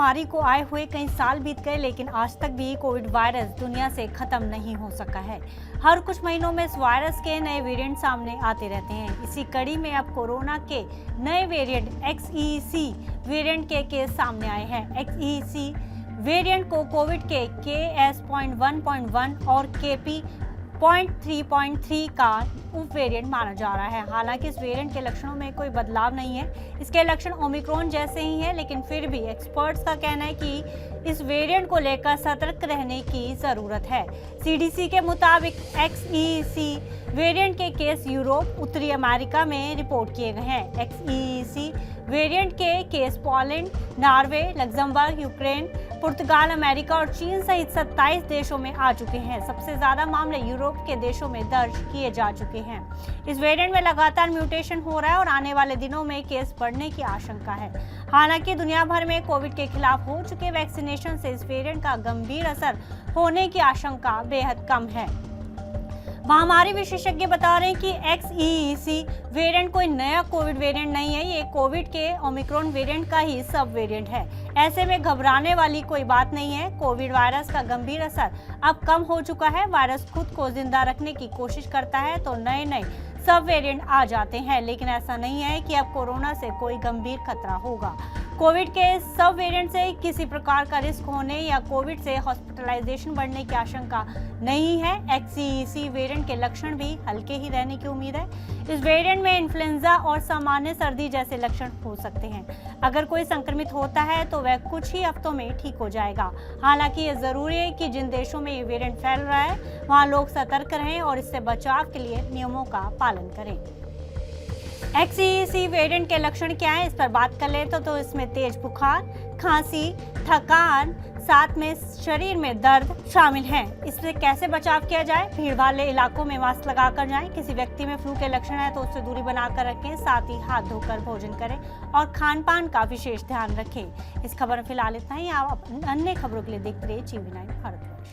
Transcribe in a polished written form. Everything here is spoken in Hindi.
महामारी को आए हुए कई साल बीत गए, लेकिन आज तक भी कोविड वायरस दुनिया से खत्म नहीं हो सका है। हर कुछ महीनों में इस वायरस के नए वेरिएंट सामने आते रहते हैं। इसी कड़ी में अब कोरोना के नए वेरिएंट XEC वेरिएंट के केस सामने आए हैं। XEC वेरिएंट को कोविड के KS.1.1 और KP.3.3 का उप वेरिएंट माना जा रहा है। हालांकि इस वेरिएंट के लक्षणों में कोई बदलाव नहीं है, इसके लक्षण ओमिक्रॉन जैसे ही हैं, लेकिन फिर भी एक्सपर्ट्स का कहना है कि इस वेरिएंट को लेकर सतर्क रहने की जरूरत है। CDC के मुताबिक XEC वेरिएंट के केस यूरोप, उत्तरी अमेरिका में रिपोर्ट किए गए हैं। XEC वेरिएंट के case Poland, Norway, Luxembourg, Ukraine, पुर्तगाल, अमेरिका और चीन सहित 27 देशों में आ चुके हैं। सबसे ज्यादा मामले यूरोप के देशों में दर्ज किए जा चुके हैं। इस वेरिएंट में लगातार म्यूटेशन हो रहा है और आने वाले दिनों में केस बढ़ने की आशंका है। हालांकि दुनिया भर में कोविड के खिलाफ हो चुके वैक्सीनेशन से इस वेरिएंट का गंभीर असर होने की आशंका बेहद कम है। महामारी विशेषज्ञ बता रहे हैं कि XEC वेरिएंट कोई नया कोविड वेरिएंट नहीं है, ये कोविड के ओमिक्रॉन वेरिएंट का ही सब वेरिएंट है। ऐसे में घबराने वाली कोई बात नहीं है। कोविड वायरस का गंभीर असर अब कम हो चुका है। वायरस खुद को जिंदा रखने की कोशिश करता है तो नए नए सब वेरिएंट आ जाते हैं, लेकिन ऐसा नहीं है कि अब कोरोना से कोई गंभीर खतरा होगा। कोविड के सब वेरिएंट से किसी प्रकार का रिस्क होने या कोविड से हॉस्पिटलाइजेशन बढ़ने की आशंका नहीं है। XEC वेरिएंट के लक्षण भी हल्के ही रहने की उम्मीद है। इस वेरिएंट में इन्फ्लुएंजा और सामान्य सर्दी जैसे लक्षण हो सकते हैं। अगर कोई संक्रमित होता है तो वह कुछ ही हफ्तों में ठीक हो जाएगा। हालांकि ये जरूरी है कि जिन देशों में ये वेरिएंट फैल रहा है वहाँ लोग सतर्क रहें और इससे बचाव के लिए नियमों का पालन करें। XEC वेरिएंट के लक्षण क्या है, इस पर बात कर ले तो इसमें तेज बुखार, खांसी, थकान, साथ में शरीर में दर्द शामिल हैं। इससे कैसे बचाव किया जाए? भीड़ वाले इलाकों में मास्क लगाकर जाएं। किसी व्यक्ति में फ्लू के लक्षण है तो उससे दूरी बनाकर रखें। साथ ही हाथ धोकर भोजन करें और खान पान का विशेष ध्यान रखें। इस खबर में फिलहाल इतना ही। आप अन्य खबरों के लिए देखते रहिए GV9 भारतवर्ष।